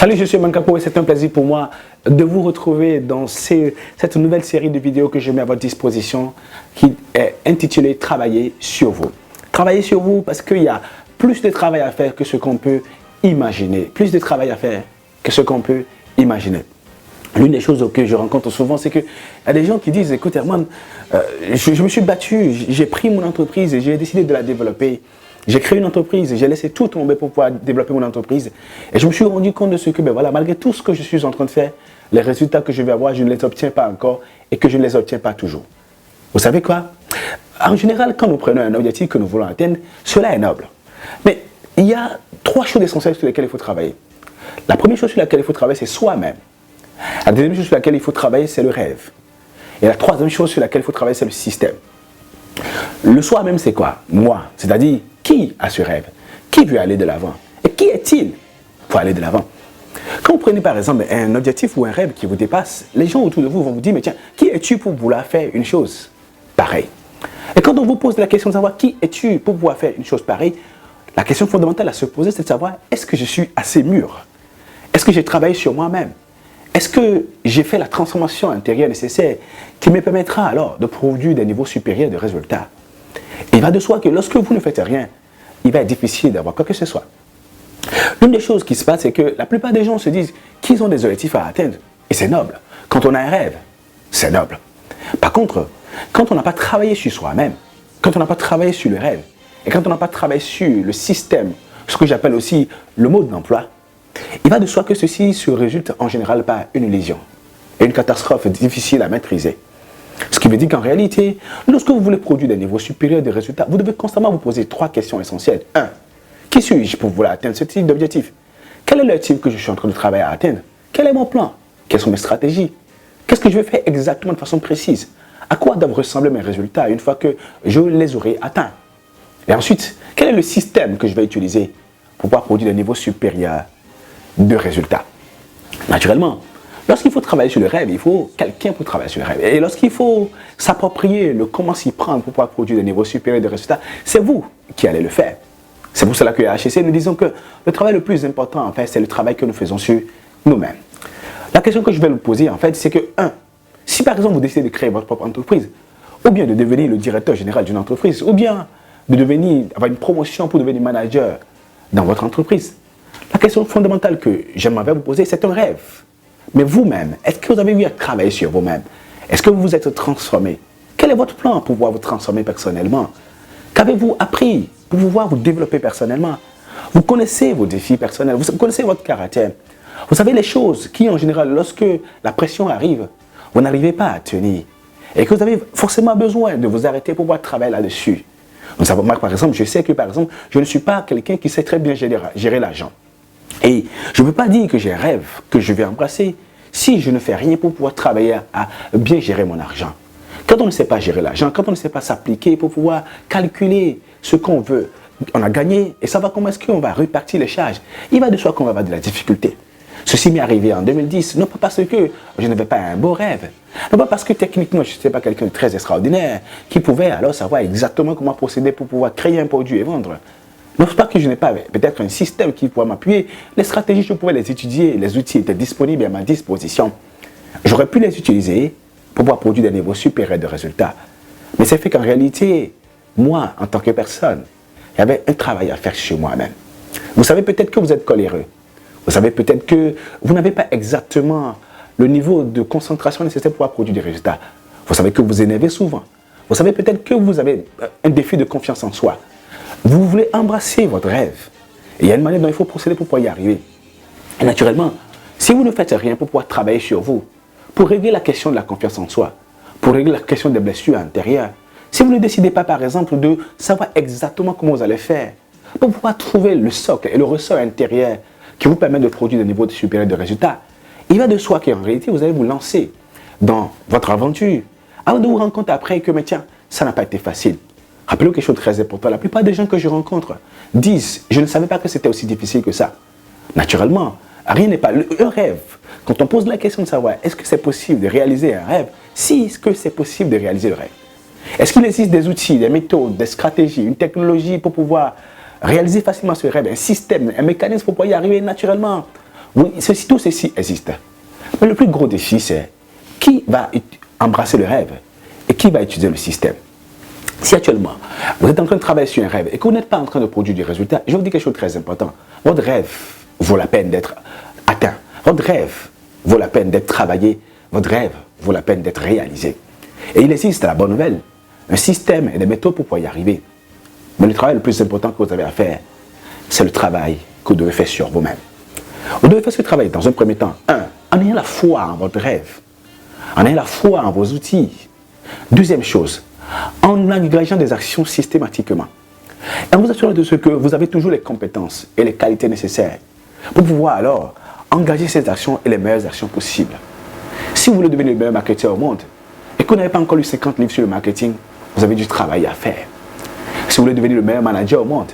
Salut, je suis Mankapo et c'est un plaisir pour moi de vous retrouver dans cette nouvelle série de vidéos que je mets à votre disposition qui est intitulée Travailler sur vous. Travailler sur vous parce qu'il y a plus de travail à faire que ce qu'on peut imaginer. Plus de travail à faire que ce qu'on peut imaginer. L'une des choses que je rencontre souvent, c'est qu'il y a des gens qui disent, écoute Herman, je me suis battu, j'ai pris mon entreprise et j'ai décidé de la développer. J'ai créé une entreprise, j'ai laissé tout tomber pour pouvoir développer mon entreprise. Et je me suis rendu compte de ce que, malgré tout ce que je suis en train de faire, les résultats que je vais avoir, je ne les obtiens pas encore et que je ne les obtiens pas toujours. Vous savez quoi? En général, quand nous prenons un objectif que nous voulons atteindre, cela est noble. Mais il y a trois choses essentielles sur lesquelles il faut travailler. La première chose sur laquelle il faut travailler, c'est soi-même. La deuxième chose sur laquelle il faut travailler, c'est le rêve. Et la troisième chose sur laquelle il faut travailler, c'est le système. Le soi-même, c'est quoi? Moi, c'est-à-dire qui a ce rêve? Qui veut aller de l'avant? Et qui est-il pour aller de l'avant? Quand vous prenez par exemple un objectif ou un rêve qui vous dépasse, les gens autour de vous vont vous dire, mais tiens, qui es-tu pour vouloir faire une chose pareille? Et quand on vous pose la question de savoir qui es-tu pour pouvoir faire une chose pareille, la question fondamentale à se poser, c'est de savoir, est-ce que je suis assez mûr? Est-ce que j'ai travaillé sur moi-même? Est-ce que j'ai fait la transformation intérieure nécessaire qui me permettra alors de produire des niveaux supérieurs de résultats? Il va de soi que lorsque vous ne faites rien, il va être difficile d'avoir quoi que ce soit. L'une des choses qui se passe, c'est que la plupart des gens se disent qu'ils ont des objectifs à atteindre. Et c'est noble. Quand on a un rêve, c'est noble. Par contre, quand on n'a pas travaillé sur soi-même, quand on n'a pas travaillé sur le rêve, et quand on n'a pas travaillé sur le système, ce que j'appelle aussi le mode d'emploi, il va de soi que ceci se résulte en général par une lésion et une catastrophe difficile à maîtriser. Ce qui veut dire qu'en réalité, lorsque vous voulez produire des niveaux supérieurs de résultats, vous devez constamment vous poser trois questions essentielles. 1. Qui suis-je pour vouloir atteindre ce type d'objectif? Quel est l'objectif que je suis en train de travailler à atteindre? Quel est mon plan? Quelles sont mes stratégies? Qu'est-ce que je vais faire exactement de façon précise? À quoi doivent ressembler mes résultats une fois que je les aurai atteints? Et ensuite, quel est le système que je vais utiliser pour pouvoir produire des niveaux supérieurs de résultats? Naturellement, lorsqu'il faut travailler sur le rêve, il faut quelqu'un pour travailler sur le rêve. Et lorsqu'il faut s'approprier le comment s'y prendre pour pouvoir produire des niveaux supérieurs de résultats, c'est vous qui allez le faire. C'est pour cela que à HEC, nous disons que le travail le plus important, en fait, c'est le travail que nous faisons sur nous-mêmes. La question que je vais vous poser, en fait, c'est que, 1, si par exemple vous décidez de créer votre propre entreprise, ou bien de devenir le directeur général d'une entreprise, ou bien de avoir une promotion pour devenir manager dans votre entreprise, la question fondamentale que j'aimerais vous poser, c'est un rêve. Mais vous-même, est-ce que vous avez eu à travailler sur vous-même? Est-ce que vous vous êtes transformé? Quel est votre plan pour pouvoir vous transformer personnellement? Qu'avez-vous appris pour pouvoir vous développer personnellement? Vous connaissez vos défis personnels, vous connaissez votre caractère. Vous savez les choses qui, en général, lorsque la pression arrive, vous n'arrivez pas à tenir. Et que vous avez forcément besoin de vous arrêter pour pouvoir travailler là-dessus. Vous savez, moi, par exemple, je sais que, par exemple, je ne suis pas quelqu'un qui sait très bien gérer l'argent. Et je ne peux pas dire que j'ai un rêve que je vais embrasser si je ne fais rien pour pouvoir travailler à bien gérer mon argent. Quand on ne sait pas gérer l'argent, quand on ne sait pas s'appliquer pour pouvoir calculer ce qu'on veut, on a gagné et savoir comment est-ce qu'on va répartir les charges, il va de soi qu'on va avoir de la difficulté. Ceci m'est arrivé en 2010, non pas parce que je n'avais pas un beau rêve, non pas parce que techniquement je n'étais pas quelqu'un de très extraordinaire qui pouvait alors savoir exactement comment procéder pour pouvoir créer un produit et vendre. Non pas que je n'ai pas peut-être un système qui pourrait m'appuyer, les stratégies je pouvais les étudier, les outils étaient disponibles à ma disposition. J'aurais pu les utiliser pour pouvoir produire des niveaux supérieurs de résultats. Mais c'est fait qu'en réalité, moi, en tant que personne, il y avait un travail à faire sur moi-même. Vous savez peut-être que vous êtes coléreux. Vous savez peut-être que vous n'avez pas exactement le niveau de concentration nécessaire pour pouvoir produire des résultats. Vous savez que vous énervez souvent. Vous savez peut-être que vous avez un défi de confiance en soi. Vous voulez embrasser votre rêve. Et il y a une manière dont il faut procéder pour pouvoir y arriver. Et naturellement, si vous ne faites rien pour pouvoir travailler sur vous, pour régler la question de la confiance en soi, pour régler la question des blessures intérieures, si vous ne décidez pas par exemple de savoir exactement comment vous allez faire, pour pouvoir trouver le socle et le ressort intérieur qui vous permet de produire des niveaux supérieurs de résultats, il va de soi qu'en réalité vous allez vous lancer dans votre aventure, avant de vous rendre compte après que, mais tiens, ça n'a pas été facile. Rappelez-vous quelque chose de très important, la plupart des gens que je rencontre disent, je ne savais pas que c'était aussi difficile que ça. Naturellement, rien n'est pas... Un rêve, quand on pose la question de savoir, est-ce que c'est possible de réaliser un rêve? Si, est-ce que c'est possible de réaliser le rêve? Est-ce qu'il existe des outils, des méthodes, des stratégies, une technologie pour pouvoir réaliser facilement ce rêve, un système, un mécanisme pour pouvoir y arriver naturellement? Oui, tout ceci existe. Mais le plus gros défi, c'est qui va embrasser le rêve et qui va utiliser le système. Si actuellement, vous êtes en train de travailler sur un rêve et que vous n'êtes pas en train de produire du résultat, je vous dis quelque chose de très important. Votre rêve vaut la peine d'être atteint. Votre rêve vaut la peine d'être travaillé. Votre rêve vaut la peine d'être réalisé. Et il existe, la bonne nouvelle, un système et des méthodes pour pouvoir y arriver. Mais le travail le plus important que vous avez à faire, c'est le travail que vous devez faire sur vous-même. Vous devez faire ce travail dans un premier temps. En ayant la foi en votre rêve. En ayant la foi en vos outils. Deuxième chose, en engageant des actions systématiquement. Et en vous assurant de ce que vous avez toujours les compétences et les qualités nécessaires pour pouvoir alors engager ces actions et les meilleures actions possibles. Si vous voulez devenir le meilleur marketeur au monde et que vous n'avez pas encore lu 50 livres sur le marketing, vous avez du travail à faire. Si vous voulez devenir le meilleur manager au monde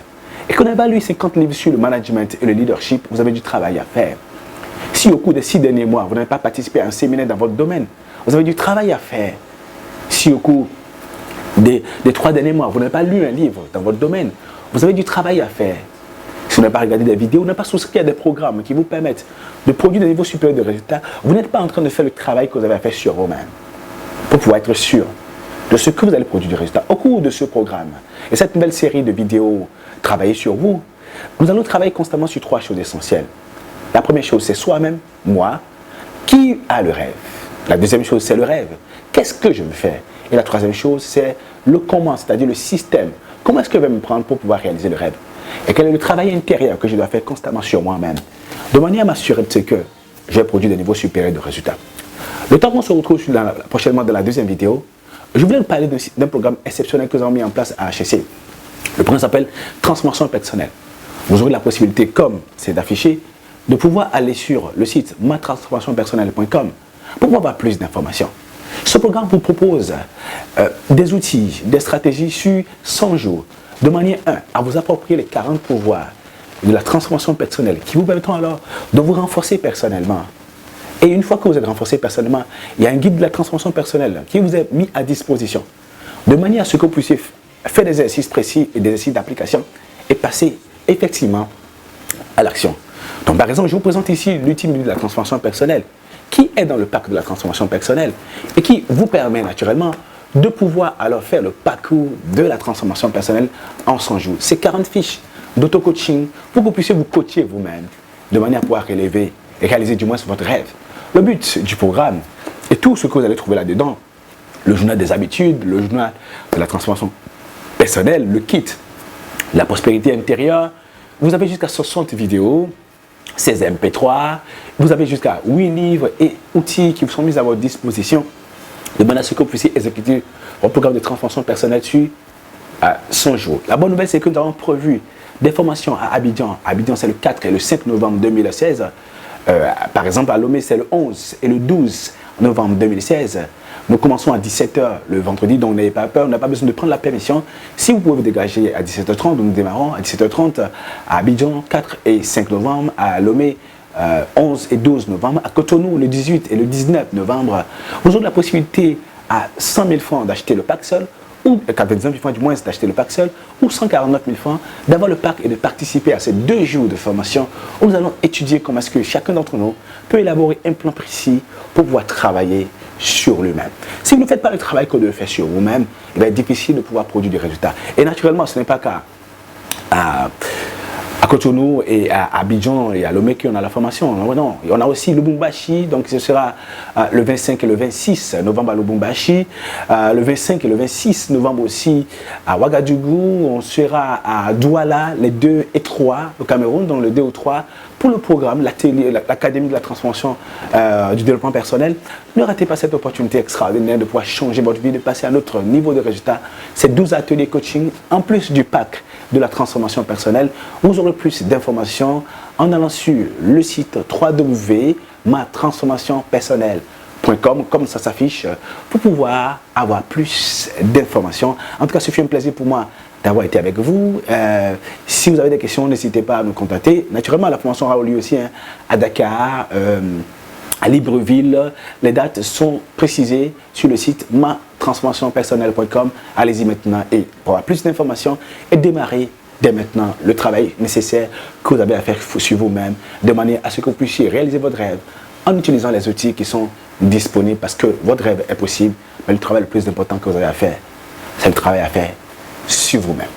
et que vous n'avez pas lu 50 livres sur le management et le leadership, vous avez du travail à faire. Si au cours des 6 derniers mois, vous n'avez pas participé à un séminaire dans votre domaine, vous avez du travail à faire. Si au cours des 3 derniers mois, vous n'avez pas lu un livre dans votre domaine, vous avez du travail à faire. Si vous n'avez pas regardé des vidéos, vous n'avez pas souscrit à des programmes qui vous permettent de produire des niveaux supérieurs de résultats, vous n'êtes pas en train de faire le travail que vous avez à faire sur vous-même pour pouvoir être sûr de ce que vous allez produire du résultat au cours de ce programme. Et cette nouvelle série de vidéos, Travailler sur vous, nous allons travailler constamment sur 3 choses essentielles. La première chose, c'est soi-même, moi, qui a le rêve. La deuxième chose, c'est le rêve. Qu'est-ce que je veux faire? Et la troisième chose, c'est le comment, c'est-à-dire le système. Comment est-ce que je vais me prendre pour pouvoir réaliser le rêve? Et quel est le travail intérieur que je dois faire constamment sur moi-même, de manière à m'assurer de ce que je vais produire des niveaux supérieurs de résultats. Le temps qu'on se retrouve prochainement dans la deuxième vidéo, je voulais vous parler d'un programme exceptionnel que nous avons mis en place à HEC. Le programme s'appelle Transformation personnelle. Vous aurez la possibilité, comme c'est d'afficher, de pouvoir aller sur le site matransformationpersonnelle.com pour pouvoir avoir plus d'informations. Ce programme vous propose des outils, des stratégies sur 100 jours, de manière à vous approprier les 40 pouvoirs de la transformation personnelle qui vous permettront alors de vous renforcer personnellement. Et une fois que vous êtes renforcé personnellement, il y a un guide de la transformation personnelle qui vous est mis à disposition, de manière à ce que vous puissiez faire des exercices précis et des exercices d'application et passer effectivement à l'action. Donc par exemple, je vous présente ici l'outil de la transformation personnelle qui est dans le pack de la transformation personnelle et qui vous permet naturellement de pouvoir alors faire le parcours de la transformation personnelle en 100 jours. C'est 40 fiches d'auto-coaching pour que vous puissiez vous coacher vous-même de manière à pouvoir relever et réaliser du moins votre rêve. Le but du programme et tout ce que vous allez trouver là-dedans, le journal des habitudes, le journal de la transformation personnelle, le kit, la prospérité intérieure, vous avez jusqu'à 60 vidéos, 16 MP3, vous avez jusqu'à 8 livres et outils qui vous sont mis à votre disposition de manière à ce que vous puissiez exécuter votre programme de transformation personnelle sur 100 jours. La bonne nouvelle, c'est que nous avons prévu des formations à Abidjan. Abidjan, c'est le 4 et le 5 novembre 2016. Par exemple, à Lomé, c'est le 11 et le 12 novembre 2016. Nous commençons à 17h le vendredi, donc n'ayez pas peur, on n'a pas besoin de prendre la permission. Si vous pouvez vous dégager à 17h30, nous démarrons à 17h30 à Abidjan, 4 et 5 novembre, à Lomé, 11 et 12 novembre, à Cotonou, le 18 et le 19 novembre. Vous aurez la possibilité à 100 000 francs d'acheter le pack seul, ou 99 000 francs du moins d'acheter le pack seul, ou 149 000 francs d'avoir le pack et de participer à ces 2 jours de formation où nous allons étudier comment est-ce que chacun d'entre nous peut élaborer un plan précis pour pouvoir travailler sur lui-même. Si vous ne faites pas le travail que vous devez faire sur vous-même, il va être difficile de pouvoir produire des résultats. Et naturellement, ce n'est pas qu'à Cotonou et à Abidjan et à Lomé qu'on a la formation. Non, on a aussi Lubumbashi, donc ce sera le 25 et le 26 novembre à Lubumbashi, le 25 et le 26 novembre aussi à Ouagadougou, on sera à Douala, les 2 et 3 au Cameroun, donc le 2 ou 3 pour le programme, l'Académie de la transformation du développement personnel. Ne ratez pas cette opportunité extraordinaire de pouvoir changer votre vie, de passer à un autre niveau de résultat. C'est 12 ateliers coaching en plus du pack de la transformation personnelle. Vous aurez plus d'informations en allant sur le site www.matransformationpersonnelle.com, comme ça s'affiche, pour pouvoir avoir plus d'informations. En tout cas, ce fut un plaisir pour moi d'avoir été avec vous. Si vous avez des questions, n'hésitez pas à nous contacter. Naturellement, la formation aura lieu aussi à Dakar, à Libreville. Les dates sont précisées sur le site matransformationpersonnelle.com. Allez-y maintenant et pour avoir plus d'informations et démarrer dès maintenant le travail nécessaire que vous avez à faire sur vous-même, de manière à ce que vous puissiez réaliser votre rêve en utilisant les outils qui sont disponibles, parce que votre rêve est possible, mais le travail le plus important que vous avez à faire, c'est le travail à faire sur vous-même.